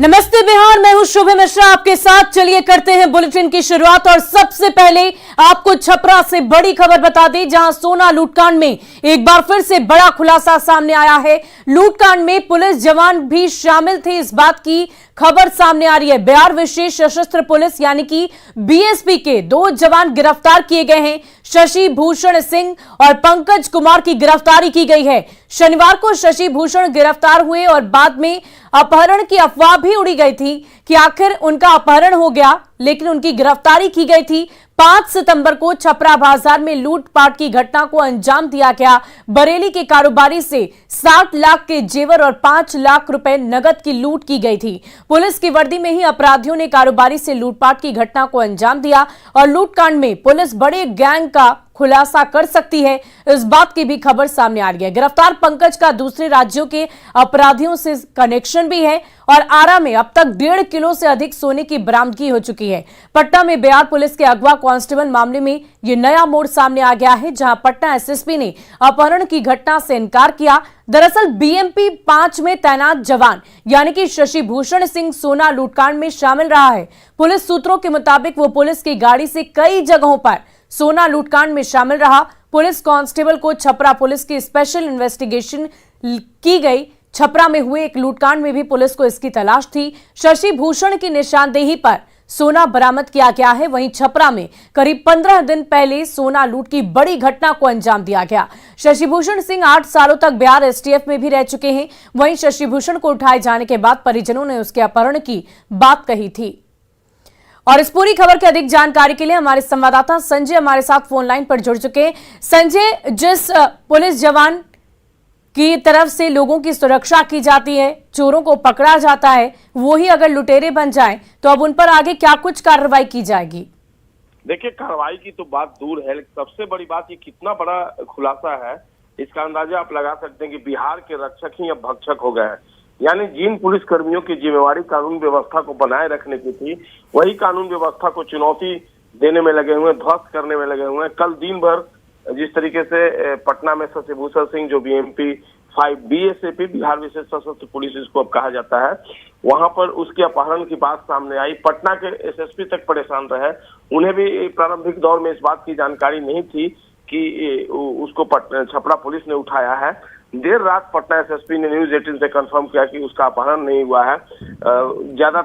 नमस्ते बिहार, मैं हूं शुभ मिश्रा आपके साथ। चलिए करते हैं बुलेटिन की शुरुआत और सबसे पहले आपको छपरा से बड़ी खबर बता दें, जहां सोना लूटकांड में एक बार फिर से बड़ा खुलासा सामने आया है। लूटकांड में पुलिस जवान भी शामिल थे, इस बात की खबर सामने आ रही है। बिहार विशेष सशस्त्र पुलिस यानी कि बीएसपी के 2 जवान गिरफ्तार किए गए हैं। शशि भूषण सिंह और पंकज कुमार की गिरफ्तारी की गई है। शनिवार को शशि भूषण गिरफ्तार हुए और बाद में अपहरण की अफवाह भी उड़ी गई थी कि आखिर उनका अपहरण हो गया, लेकिन उनकी गिरफ्तारी की गई थी। 5 सितंबर को छपरा बाजार में लूटपाट की घटना को अंजाम दिया गया। बरेली के कारोबारी से 60 लाख के जेवर और 5 लाख रुपए नगद की लूट की गई थी। पुलिस की वर्दी में ही अपराधियों ने कारोबारी से लूटपाट की घटना को अंजाम दिया और लूटकांड में पुलिस बड़े गैंग का खुलासा कर सकती है, इस बात की भी खबर सामने आ रही है। गिरफ्तार पंकज का दूसरे राज्यों के अपराधियों से कनेक्शन भी है और आरा में अब तक 1.5 किलो से अधिक सोने की बरामदगी हो चुकी है। पटना में बिहार पुलिस के अगवा कांस्टेबल मामले में यह नया मोड़ सामने आ गया है, जहां पटना एसएसपी ने अपहरण की घटना से इनकार किया। दरअसल बीएमपी 5 में तैनात जवान यानी कि शशि भूषण सिंह सोना लूटकांड में शामिल रहा है। पुलिस सूत्रों के मुताबिक वो पुलिस की गाड़ी से कई जगहों पर सोना लूटकांड में शामिल रहा। पुलिस कांस्टेबल को छपरा पुलिस की स्पेशल इन्वेस्टिगेशन की गई। छपरा में हुए एक लूटकांड में भी पुलिस को इसकी तलाश थी। शशि भूषण की निशानदेही पर सोना बरामद किया गया है। वहीं छपरा में करीब 15 दिन पहले सोना लूट की बड़ी घटना को अंजाम दिया गया। शशि भूषण सिंह 8 सालों तक बिहार एसटीएफ में भी रह चुके हैं। वहीं शशि भूषण को उठाए जाने के बाद परिजनों ने उसके अपहरण की बात कही थी। और इस पूरी खबर की अधिक जानकारी के लिए हमारे संवाददाता संजय हमारे साथ फोन लाइन पर जुड़ चुके हैं। संजय, जिस पुलिस जवान की तरफ से लोगों की सुरक्षा की जाती है, चोरों को पकड़ा जाता है, वो ही अगर लुटेरे बन जाएं तो अब उन पर आगे क्या कुछ कार्रवाई की जाएगी? देखिए, कार्रवाई की तो बात दूर है, लेकिन सबसे बड़ी बात ये कितना बड़ा खुलासा है, इसका अंदाजा आप लगा सकते हैं कि बिहार के रक्षक ही अब भक्षक हो गए हैं। यानी जिन पुलिस कर्मियों की जिम्मेवारी कानून व्यवस्था को बनाए रखने की थी, वही कानून व्यवस्था को चुनौती देने में लगे हुए, ध्वस्त करने में लगे हुए हैं। कल दिन भर जिस तरीके से पटना में शशि भूषण सिंह, जो बीएमपी 5 बीएसएपी बिहार विशेष सशस्त्र पुलिस इसको अब कहा जाता है, वहां पर उसके अपहरण की बात सामने आई। पटना के एसएसपी तक परेशान रहे। उन्हें भी प्रारंभिक दौर में इस बात की जानकारी नहीं थी कि उसको छपरा पुलिस ने उठाया है। देर रात पटना एसएसपी ने न्यूज 18 से कंफर्म किया कि उसका अपहरण नहीं हुआ है। ज्यादा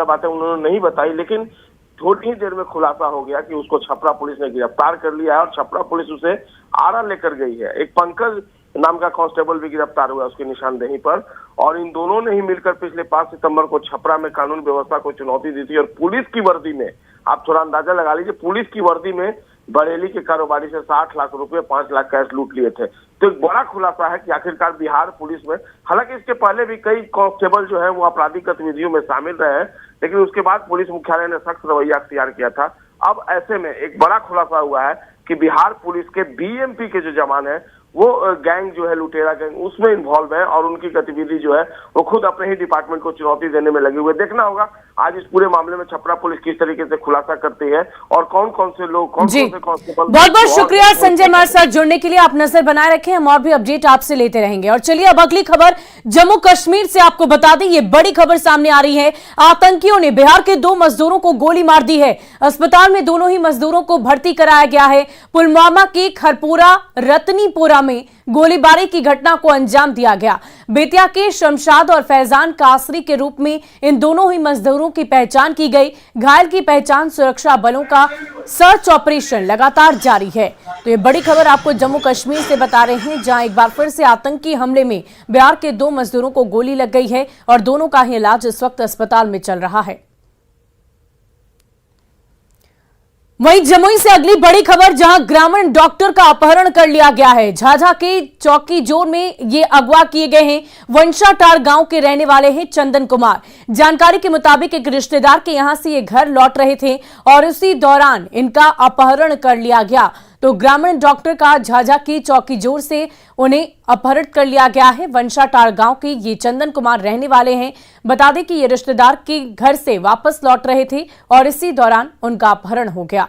बातें उन्होंने नहीं बताई, लेकिन थोड़ी ही देर में खुलासा हो गया कि उसको छपरा पुलिस ने गिरफ्तार कर लिया है और छपरा पुलिस उसे आरा लेकर गई है। एक पंकज नाम का कांस्टेबल भी गिरफ्तार हुआ उसकी निशानदेही पर, और इन दोनों ने ही मिलकर पिछले 5 सितंबर को छपरा में कानून व्यवस्था को चुनौती दी थी। और पुलिस की वर्दी में, आप थोड़ा अंदाजा लगा लीजिए, पुलिस की वर्दी में बरेली के कारोबारी से 60 लाख रुपए 5 लाख कैश लूट लिए थे। तो एक बड़ा खुलासा है कि आखिरकार बिहार पुलिस में, हालांकि इसके पहले भी कई कांस्टेबल जो है वो आपराधिक गतिविधियों में शामिल रहे हैं, लेकिन उसके बाद पुलिस मुख्यालय ने सख्त रवैया अख्तियार किया था। अब ऐसे में एक बड़ा खुलासा हुआ है कि बिहार पुलिस के बीएमपी के जो जवान है, वो गैंग जो है, लुटेरा गैंग, उसमें इन्वॉल्व है और उनकी गतिविधि जो है वो खुद अपने ही डिपार्टमेंट को चुनौती देने में लगे हुए। देखना होगा आज इस पूरे मामले में छपरा पुलिस किस तरीके से खुलासा करती है और कौन कौन से लोग, कौन कौन से कांस्टेबल। बहुत बहुत शुक्रिया संजय हमारे साथ जुड़ने के लिए। आप नजर बनाए रखें, हम और भी अपडेट आपसे लेते रहेंगे। और चलिए अब अगली खबर जम्मू कश्मीर से आपको बता दें, ये बड़ी खबर सामने आ रही है। आतंकियों ने बिहार के 2 मजदूरों को गोली मार दी है। अस्पताल में दोनों ही मजदूरों को भर्ती कराया गया है। पुलवामा के खरपुरा रतनीपुरा में गोलीबारी की घटना को अंजाम दिया गया। बेतिया के शमशाद और फैजान कासरी के रूप में इन दोनों ही मजदूरों की पहचान की गई। घायल की पहचान, सुरक्षा बलों का सर्च ऑपरेशन लगातार जारी है। तो ये बड़ी खबर आपको जम्मू कश्मीर से बता रहे हैं, जहां एक बार फिर से आतंकी हमले में बिहार के 2 मजदूरों को गोली लग गई है और दोनों का ही इलाज इस वक्त अस्पताल में चल रहा है। वहीं जमुई से अगली बड़ी खबर, जहां ग्रामीण डॉक्टर का अपहरण कर लिया गया है। झाझा के चौकी जोर में ये अगवा किए गए हैं। वंशाटार गांव के रहने वाले हैं चंदन कुमार। जानकारी के मुताबिक एक रिश्तेदार के यहां से ये घर लौट रहे थे और उसी दौरान इनका अपहरण कर लिया गया। तो ग्रामीण डॉक्टर का झाझा की चौकी जोर से उन्हें अपहरण कर लिया गया है। वंशाटार गांव के ये चंदन कुमार रहने वाले हैं। बता दें कि ये रिश्तेदार के घर से वापस लौट रहे थे और इसी दौरान उनका अपहरण हो गया।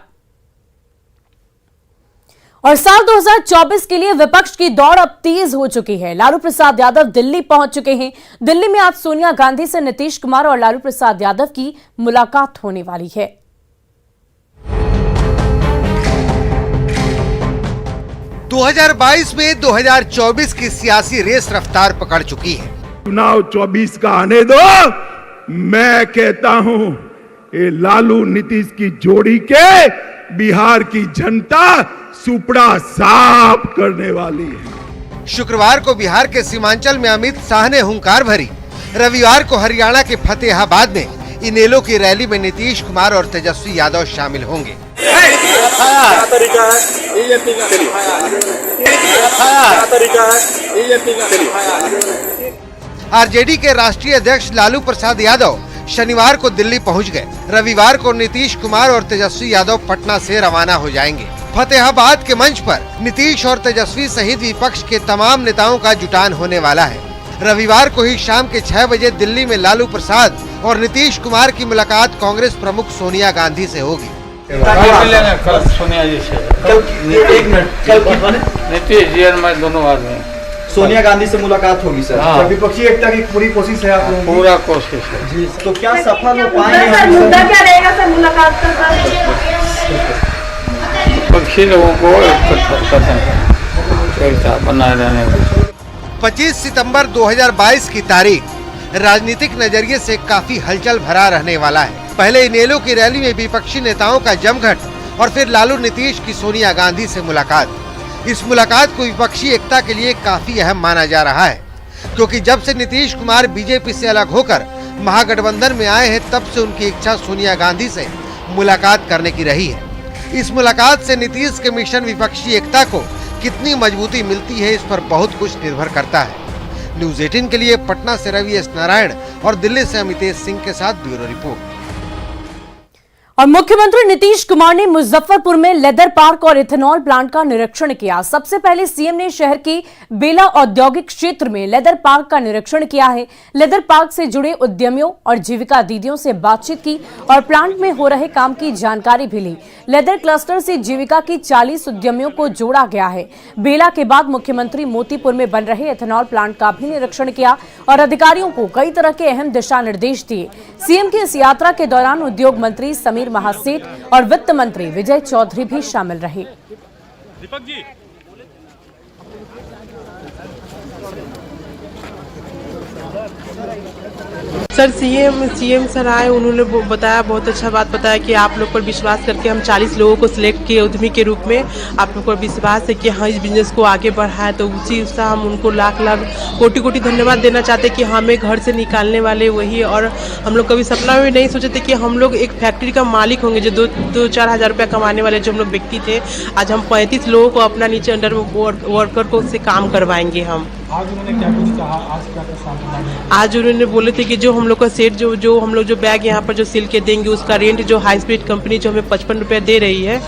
और साल 2024 के लिए विपक्ष की दौड़ अब तेज हो चुकी है। लालू प्रसाद यादव दिल्ली पहुंच चुके हैं। दिल्ली में आज सोनिया गांधी से नीतीश कुमार और लालू प्रसाद यादव की मुलाकात होने वाली है। दो 2022 में 2024 की सियासी रेस रफ्तार पकड़ चुकी है। चुनाव 24 का आने दो, मैं कहता हूं ये लालू नीतीश की जोड़ी के बिहार की जनता सुपड़ा साफ करने वाली है। शुक्रवार को बिहार के सीमांचल में अमित शाह ने हुंकार भरी। रविवार को हरियाणा के फतेहाबाद में इनेलो की रैली में नीतीश कुमार और तेजस्वी यादव शामिल होंगे। आरजेडी के राष्ट्रीय अध्यक्ष लालू प्रसाद यादव शनिवार को दिल्ली पहुंच गए। रविवार को नीतीश कुमार और तेजस्वी यादव पटना से रवाना हो जाएंगे। फतेहाबाद के मंच पर नीतीश और तेजस्वी सहित विपक्ष के तमाम नेताओं का जुटान होने वाला है। रविवार को ही शाम के 6 बजे दिल्ली में लालू प्रसाद और नीतीश कुमार की मुलाकात कांग्रेस प्रमुख सोनिया गांधी से होगी। कल सोनिया जी से नीतीश जी और मैं दोनों आदमी सोनिया गांधी से मुलाकात होगी सर। हाँ। विपक्षी एकता की पूरी कोशिश है आप लोगों की? पूरा कोशिश है जी। तो क्या सफल हो पाएंगे? मुद्दा क्या रहेगा सर मुलाकात का? विपक्षी लोगों को एकता बनाए रहने में 25 सितंबर 2022 की तारीख राजनीतिक नजरिए से काफी हलचल भरा रहने वाला है। पहले इनेलो की रैली में विपक्षी नेताओं का जमघट और फिर लालू नीतीश की सोनिया गांधी से मुलाकात। इस मुलाकात को विपक्षी एकता के लिए काफी अहम माना जा रहा है, क्योंकि जब से नीतीश कुमार बीजेपी से अलग होकर महागठबंधन में आए हैं, तब से उनकी इच्छा सोनिया गांधी से मुलाकात करने की रही है। इस मुलाकात से नीतीश के मिशन विपक्षी एकता को कितनी मजबूती मिलती है, इस पर बहुत कुछ निर्भर करता है। न्यूज़ 18 के लिए पटना से रवि एस नारायण और दिल्ली से अमितेश सिंह के साथ ब्यूरो रिपोर्ट। और मुख्यमंत्री नीतीश कुमार ने मुजफ्फरपुर में लेदर पार्क और इथेनॉल प्लांट का निरीक्षण किया। सबसे पहले सीएम ने शहर के बेला औद्योगिक क्षेत्र में लेदर पार्क का निरीक्षण किया है। लेदर पार्क से जुड़े उद्यमियों और जीविका दीदियों से बातचीत की और प्लांट में हो रहे काम की जानकारी भी ली। लेदर क्लस्टर से जीविका की 40 उद्यमियों को जोड़ा गया है। बेला के बाद मुख्यमंत्री मोतीपुर में बन रहे इथेनॉल प्लांट का भी निरीक्षण किया और अधिकारियों को कई तरह के अहम दिशा निर्देश दिए। सीएम की इस यात्रा के दौरान उद्योग मंत्री समीर महासेठ और वित्त मंत्री विजय चौधरी भी शामिल रहे। Deepak ji sir CM sir आए, उन्होंने बताया, बहुत अच्छा बात बताया कि आप लोग पर विश्वास करके हम 40 लोगों को सिलेक्ट किए उद्यमी के रूप में। आप लोग पर विश्वास है कि हाँ इस बिजनेस को आगे बढ़ाए, तो उसी से हम उनको लाख लाख कोटि कोटि धन्यवाद देना चाहते कि हमें घर से निकालने वाले वही। और हम लोग कभी सपना में नहीं सोचे थे कि हम लोग एक फैक्ट्री का मालिक होंगे, जो 2-4 हज़ार रुपया कमाने वाले जो हम लोग व्यक्ति थे, आज हम 35 लोगों को अपना नीचे अंडर वर्कर को से काम करवाएंगे हम। आज उन्होंने क्या कुछ कहा? आज क्या साथ? आज उन्होंने बोले थे कि जो हम लोग का सेट जो हम लोग जो बैग यहाँ पर जो सिल के देंगे, उसका रेंट जो हाई स्पीड कंपनी जो हमें 55 रुपया दे रही है,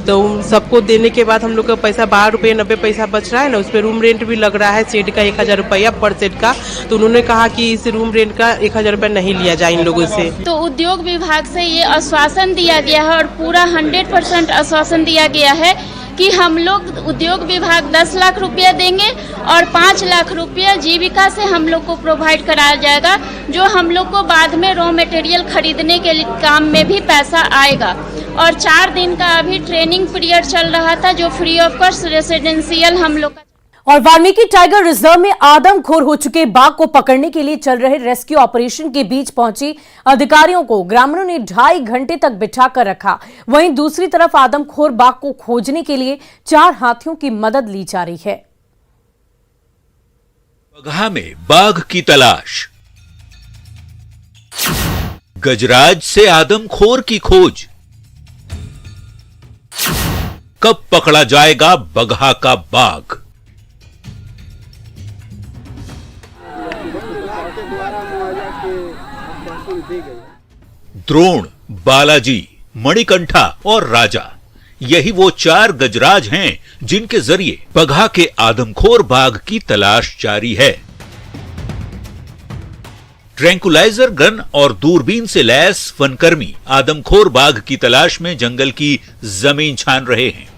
तो सबको देने के बाद हम लोग का पैसा 12 रुपये 90 पैसा बच रहा है ना। उस पर रूम रेंट भी लग रहा है सेट का 1000 रुपया पर सेट का। तो उन्होंने कहा कि इस रूम रेंट का 1000 रुपया नहीं लिया जाए इन लोगों से। तो उद्योग विभाग से ये आश्वासन दिया गया है और पूरा 100% आश्वासन दिया गया है कि हम लोग उद्योग विभाग 10 लाख रुपया देंगे और 5 लाख रुपया जीविका से हम लोग को प्रोवाइड कराया जाएगा, जो हम लोग को बाद में रॉ मटेरियल खरीदने के काम में भी पैसा आएगा। और 4 दिन का अभी ट्रेनिंग पीरियड चल रहा था, जो फ्री ऑफ कॉस्ट रेसिडेंशियल हम लोग। और वाल्मीकि टाइगर रिजर्व में आदमखोर हो चुके बाघ को पकड़ने के लिए चल रहे रेस्क्यू ऑपरेशन के बीच पहुंचे अधिकारियों को ग्रामीणों ने 2.5 घंटे तक बिठाकर रखा। वहीं दूसरी तरफ आदमखोर बाघ को खोजने के लिए 4 हाथियों की मदद ली जा रही है। बगहा में बाघ की तलाश, गजराज से आदमखोर की खोज, कब पकड़ा जाएगा बगहा का बाघ? द्रोण, बालाजी, मणिकंठा और राजा, यही वो 4 गजराज हैं जिनके जरिए बगहा के आदमखोर बाघ की तलाश जारी है। ट्रैंकुलाइजर गन और दूरबीन से लैस वनकर्मी आदमखोर बाघ की तलाश में जंगल की जमीन छान रहे हैं।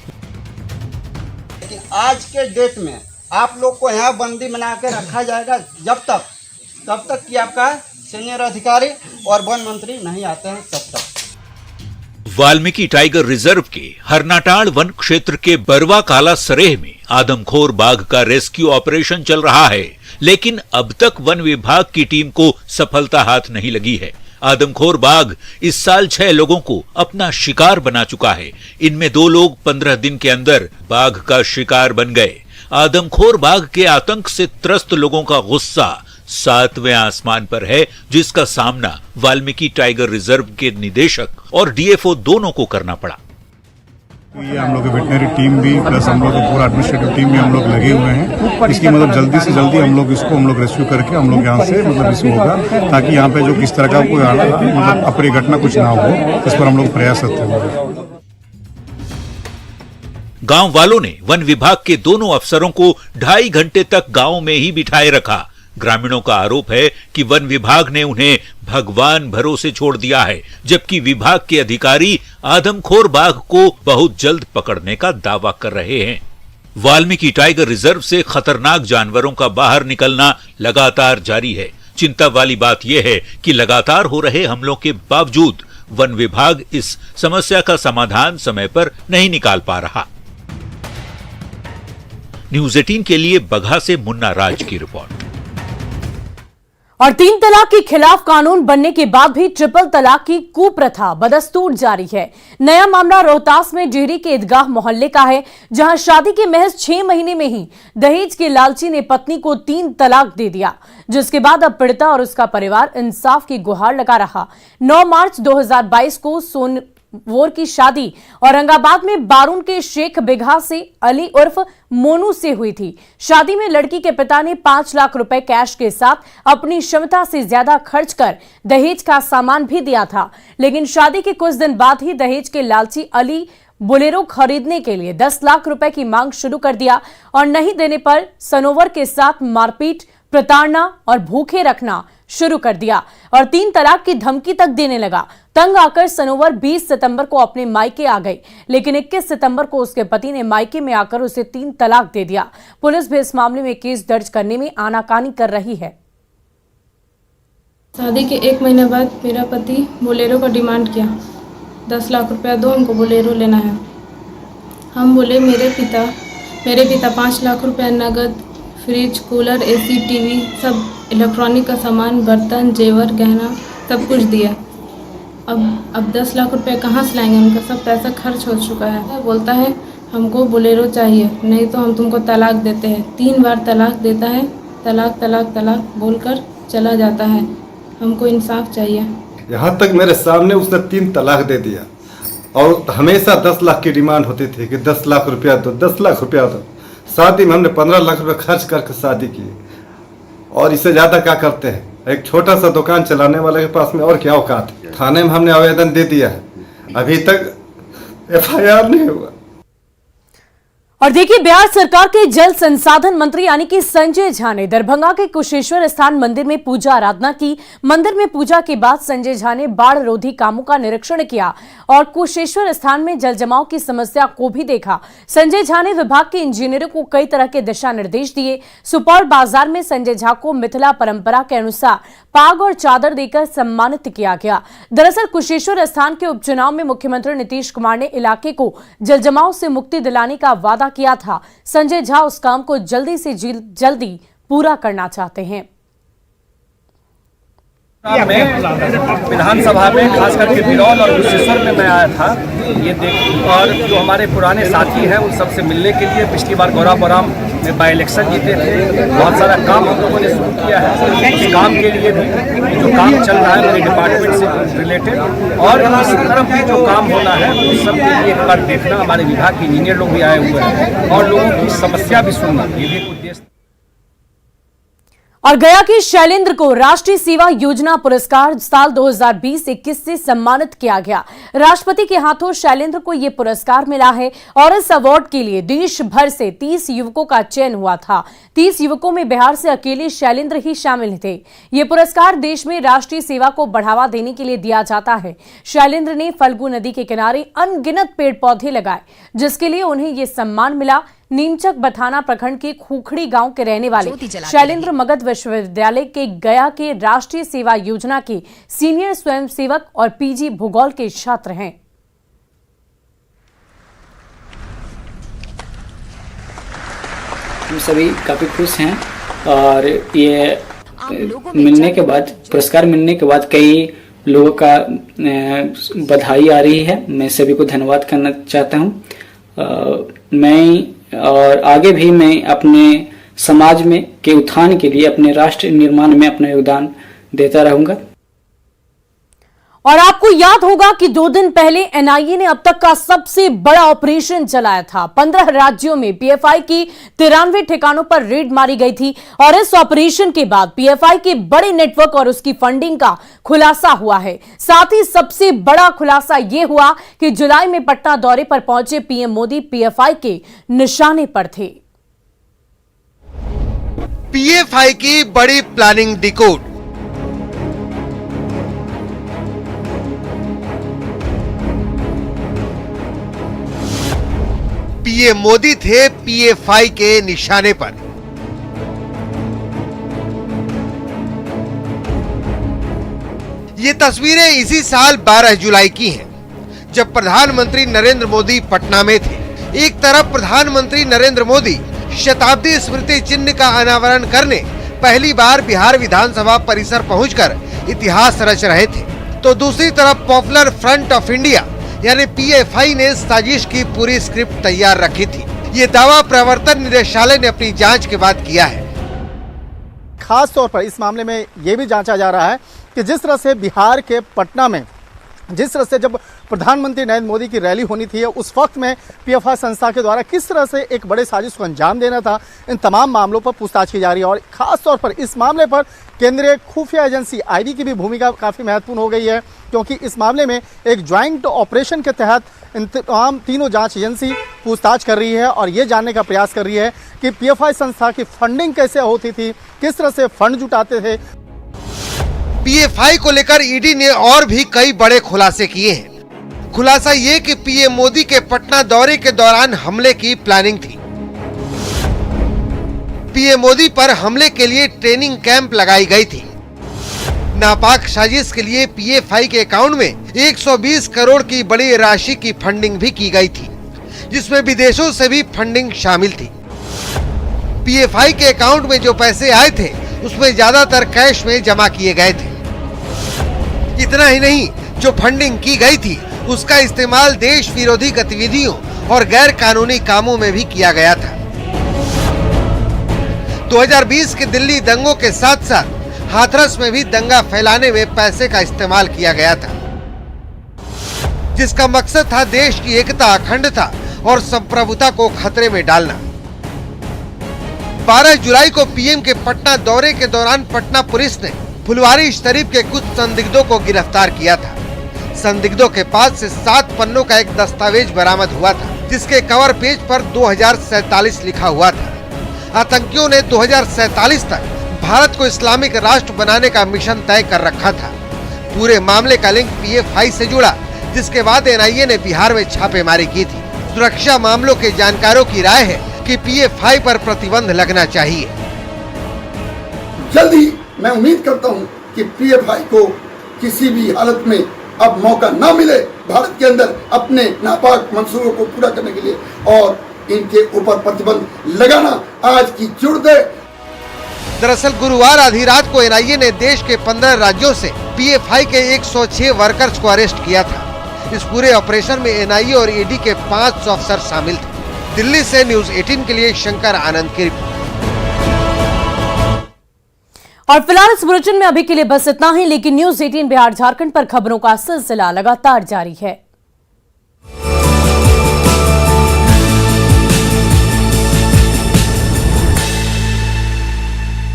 आज के डेट में आप लोग को यहाँ बंदी बना के रखा जाएगा तब तक कि आपका सीनियर अधिकारी और वन मंत्री नहीं आते हैं तब तक। वाल्मीकि टाइगर रिजर्व के हरनाटाड़ वन क्षेत्र के बरवा काला सरेह में आदमखोर बाघ का रेस्क्यू ऑपरेशन चल रहा है, लेकिन अब तक वन विभाग की टीम को सफलता हाथ नहीं लगी है। आदमखोर बाघ इस साल 6 लोगों को अपना शिकार बना चुका है। इनमें 2 लोग 15 दिन के अंदर बाघ का शिकार बन गए। आदमखोर बाघ के आतंक से त्रस्त लोगों का गुस्सा 7वें आसमान पर है, जिसका सामना वाल्मीकि टाइगर रिजर्व के निदेशक और डीएफओ दोनों को करना पड़ा। ये हम लोग की वेटनरी टीम भी प्लस हम लोग का पूरा एडमिनिस्ट्रेटिव टीम भी हम लोग लगे हुए हैं। इसकी मतलब जल्दी से जल्दी हम लोग रेस्क्यू करके हम लोग यहाँ से मतलब रिस्यू होगा, ताकि यहाँ पे जो किस तरह का कोई मतलब अप्रिय घटना कुछ ना हो, इस पर हम लोग प्रयासरत हैं। गांव वालों ने वन विभाग के दोनों अफसरों को 2.5 घंटे तक गांव में ही बिठाए रखा। ग्रामीणों का आरोप है कि वन विभाग ने उन्हें भगवान भरोसे छोड़ दिया है, जबकि विभाग के अधिकारी आदमखोर बाघ को बहुत जल्द पकड़ने का दावा कर रहे हैं। वाल्मीकि टाइगर रिजर्व से खतरनाक जानवरों का बाहर निकलना लगातार जारी है। चिंता वाली बात यह है कि लगातार हो रहे हमलों के बावजूद वन विभाग इस समस्या का समाधान समय पर नहीं निकाल पा रहा। न्यूज़ 18 के लिए बगहा से मुन्ना राज की रिपोर्ट। और 3 तलाक के खिलाफ कानून बनने के बाद भी ट्रिपल तलाक की कुप्रथा बदस्तूर जारी है। नया मामला रोहतास में डिहरी के ईदगाह मोहल्ले का है, जहां शादी के महज 6 महीने में ही दहेज के लालची ने पत्नी को 3 तलाक दे दिया, जिसके बाद अब पीड़िता और उसका परिवार इंसाफ की गुहार लगा रहा। 9 मार्च 2022 को सोनवोर की शादी औरंगाबाद में बारून के शेख बिघा से अली उर्फ मोनू से हुई थी। शादी में लड़की के पिता ने 5 लाख रुपए कैश के साथ अपनी क्षमता से ज्यादा खर्च कर दहेज का सामान भी दिया था, लेकिन शादी के कुछ दिन बाद ही दहेज के लालची अली बोलेरो खरीदने के लिए 10 लाख रुपए की मांग शुरू कर दिया और नहीं देने पर सनोवर के साथ मारपीट, प्रताड़ना और भूखे रखना शुरू कर दिया और 3 तलाक की धमकी तक देने लगा। तंग आकर सनोवर 20 सितंबर को अपने मायके आ गई, लेकिन 21 सितंबर को उसके पति ने मायके में आकर उसे 3 तलाक दे दिया। पुलिस भी इस मामले में केस दर्ज करने में आनाकानी कर रही है। शादी के 1 महीने बाद मेरा पति बोलेरो का डिमांड किया, 10 लाख रुपया दो, हमको बोलेरो लेना है। हम बोले मेरे पिता 5 लाख रुपया नगद, फ्रिज, कूलर, एसी, टीवी, सब इलेक्ट्रॉनिक का सामान, बर्तन, जेवर, गहना सब कुछ दिया। अब 10 लाख रुपए कहाँ से लाएंगे? उनका सब पैसा खर्च हो चुका है। बोलता है हमको बोलेरो चाहिए, नहीं तो हम तुमको तलाक देते हैं। 3 बार तलाक देता है, तलाक तलाक तलाक बोलकर चला जाता है। हमको इंसाफ चाहिए। यहाँ तक मेरे सामने उसने 3 तलाक दे दिया और हमेशा 10 लाख की डिमांड होती थी कि 10 लाख रुपया दो, 10 लाख रुपया दो। शादी में हमने 15 लाख रुपए खर्च करके शादी की और इससे ज़्यादा क्या करते हैं? एक छोटा सा दुकान चलाने वाले के पास में और क्या औकात है? थाने में हमने आवेदन दे दिया है, अभी तक FIR नहीं हुआ। और देखिए, बिहार सरकार के जल संसाधन मंत्री यानी कि संजय झा ने दरभंगा के कुशेश्वर स्थान मंदिर में पूजा आराधना की। मंदिर में पूजा के बाद संजय झा ने बाढ़ रोधी कामों का निरीक्षण किया और कुशेश्वर स्थान में जल जमाव की समस्या को भी देखा। संजय झा ने विभाग के इंजीनियरों को कई तरह के दिशा निर्देश दिए। सुपौल बाजार में संजय झा को मिथिला परंपरा के अनुसार पाग और चादर देकर सम्मानित किया गया। दरअसल कुशेश्वर स्थान के उपचुनाव में मुख्यमंत्री नीतीश कुमार ने इलाके को जल जमाव से मुक्ति दिलाने का वादा किया था। संजय झा उस काम को जल्दी से जल्दी पूरा करना चाहते हैं। विधानसभा में खास करके बिरौल और कुशेश्वर में मैं आया था ये देख, और जो हमारे पुराने साथी हैं उन सबसे मिलने के लिए। पिछली बार गौराबोराम में बाई इलेक्शन जीते थे, बहुत सारा काम हम लोगों ने शुरू किया है। इस काम के लिए भी जो काम चल रहा है मेरे डिपार्टमेंट से रिलेटेड और इस तरफ भी जो काम होना है उस सब के लिए एक बार देखना, हमारे विभाग के इंजीनियर लोग भी आए हुए हैं और लोगों की समस्या भी सुनना, ये भी एक उद्देश्य। और गया के शैलेंद्र को राष्ट्रीय सेवा योजना पुरस्कार साल 2020-21 से सम्मानित किया गया। राष्ट्रपति के हाथों शैलेंद्र को यह पुरस्कार मिला है और इस अवार्ड के लिए देश भर से 30 युवकों का चयन हुआ था। 30 युवकों में बिहार से अकेले शैलेंद्र ही शामिल थे। ये पुरस्कार देश में राष्ट्रीय सेवा को बढ़ावा देने के लिए दिया जाता है। शैलेंद्र ने फल्गु नदी के किनारे अनगिनत पेड़ पौधे लगाए, जिसके लिए उन्हें यह सम्मान मिला। नीमचक बथाना प्रखंड के खूखड़ी गांव के रहने वाले शैलेंद्र मगध विश्वविद्यालय के गया के राष्ट्रीय सेवा योजना के सीनियर स्वयंसेवक और पीजी भूगोल के छात्र हैं। हम सभी काफी खुश हैं और ये मिलने के बाद, पुरस्कार मिलने के बाद कई लोगों का बधाई आ रही है। मैं सभी को धन्यवाद करना चाहता हूँ। मैं और आगे भी मैं अपने समाज में के उत्थान के लिए, अपने राष्ट्र निर्माण में अपना योगदान देता रहूंगा। और आपको याद होगा कि 2 दिन पहले एनआईए ने अब तक का सबसे बड़ा ऑपरेशन चलाया था। 15 राज्यों में पीएफआई की 93 ठिकानों पर रेड मारी गई थी और इस ऑपरेशन के बाद पीएफआई के बड़े नेटवर्क और उसकी फंडिंग का खुलासा हुआ है। साथ ही सबसे बड़ा खुलासा यह हुआ कि जुलाई में पटना दौरे पर पहुंचे पीएम मोदी पीएफआई के निशाने पर थे। पीएफआई की बड़ी प्लानिंग डिकोड। पीएम मोदी थे पीएफआई के निशाने पर। ये तस्वीरें इसी साल 12 जुलाई की हैं, जब प्रधानमंत्री नरेंद्र मोदी पटना में थे। एक तरफ प्रधानमंत्री नरेंद्र मोदी शताब्दी स्मृति चिन्ह का अनावरण करने पहली बार बिहार विधानसभा परिसर पहुंचकर इतिहास रच रहे थे, तो दूसरी तरफ पॉपुलर फ्रंट ऑफ इंडिया यानी पीएफआई ने साजिश की पूरी स्क्रिप्ट तैयार रखी थी। ये दावा प्रवर्तन निदेशालय ने अपनी जांच के बाद किया है। खास तौर पर इस मामले में ये भी जांचा जा रहा है कि जिस तरह से बिहार के पटना में, जिस तरह से जब प्रधानमंत्री नरेंद्र मोदी की रैली होनी थी, उस वक्त में पीएफआई संस्था के द्वारा किस तरह से एक बड़े साजिश को अंजाम देना था, इन तमाम मामलों पर पूछताछ की जा रही है। और खास तौर पर इस मामले पर केंद्रीय खुफिया एजेंसी आईबी की भी भूमिका काफ़ी महत्वपूर्ण हो गई है, क्योंकि इस मामले में एक ज्वाइंट ऑपरेशन के तहत इन तमाम तीनों जांच एजेंसी पूछताछ कर रही है और ये जानने का प्रयास कर रही है कि पीएफआई संस्था की फंडिंग कैसे होती थी, किस तरह से फंड जुटाते थे। पीएफआई को लेकर ईडी ने और भी कई बड़े खुलासे किए हैं। खुलासा ये कि पीएम मोदी के पटना दौरे के दौरान हमले की प्लानिंग थी। पीएम मोदी पर हमले के लिए ट्रेनिंग कैंप लगाई गई थी। नापाक साजिश के लिए पीएफआई के अकाउंट में 120 करोड़ की बड़ी राशि की फंडिंग भी की गई थी, जिसमें विदेशों से भी फंडिंग शामिल थी। पीएफआई के अकाउंट में जो पैसे आए थे उसमें ज्यादातर कैश में जमा किए गए थे। इतना ही नहीं, जो फंडिंग की गई थी उसका इस्तेमाल देश विरोधी गतिविधियों और गैर कानूनी कामों में भी किया गया था। 2020 के दिल्ली दंगों के साथ साथ हाथरस में भी दंगा फैलाने में पैसे का इस्तेमाल किया गया था, जिसका मकसद था देश की एकता, अखंडता और संप्रभुता को खतरे में डालना। 12 जुलाई को पीएम के पटना दौरे के दौरान पटना पुलिस ने फुलवारी शरीफ के कुछ संदिग्धों को गिरफ्तार किया था। संदिग्धों के पास से 7 पन्नों का एक दस्तावेज बरामद हुआ था, जिसके कवर पेज पर 2047 लिखा हुआ था। आतंकियों ने 2047 तक भारत को इस्लामिक राष्ट्र बनाने का मिशन तय कर रखा था। पूरे मामले का लिंक पीएफआई से जुड़ा, जिसके बाद एनआईए ने बिहार में छापेमारी की थी। सुरक्षा मामलों के जानकारों की राय है कि पीएफआई पर प्रतिबंध लगना चाहिए। जल्दी मैं उम्मीद करता हूं कि पीएफआई को किसी भी हालत में अब मौका ना मिले भारत के अंदर अपने नापाक मंसूबों को पूरा करने के लिए, और इनके ऊपर प्रतिबंध लगाना आज की जरूरत है। दरअसल गुरुवार आधी रात को एनआईए ने देश के 15 राज्यों से पीएफआई के 106 वर्कर्स को अरेस्ट किया था। इस पूरे ऑपरेशन में एनआईए और ईडी के 5 अफसर शामिल थे। दिल्ली से न्यूज 18 के लिए शंकर आनंद की रिपोर्ट। और फिलहाल इस बुलेटिन में अभी के लिए बस इतना ही, लेकिन न्यूज 18 बिहार झारखंड पर खबरों का सिलसिला लगातार जारी है।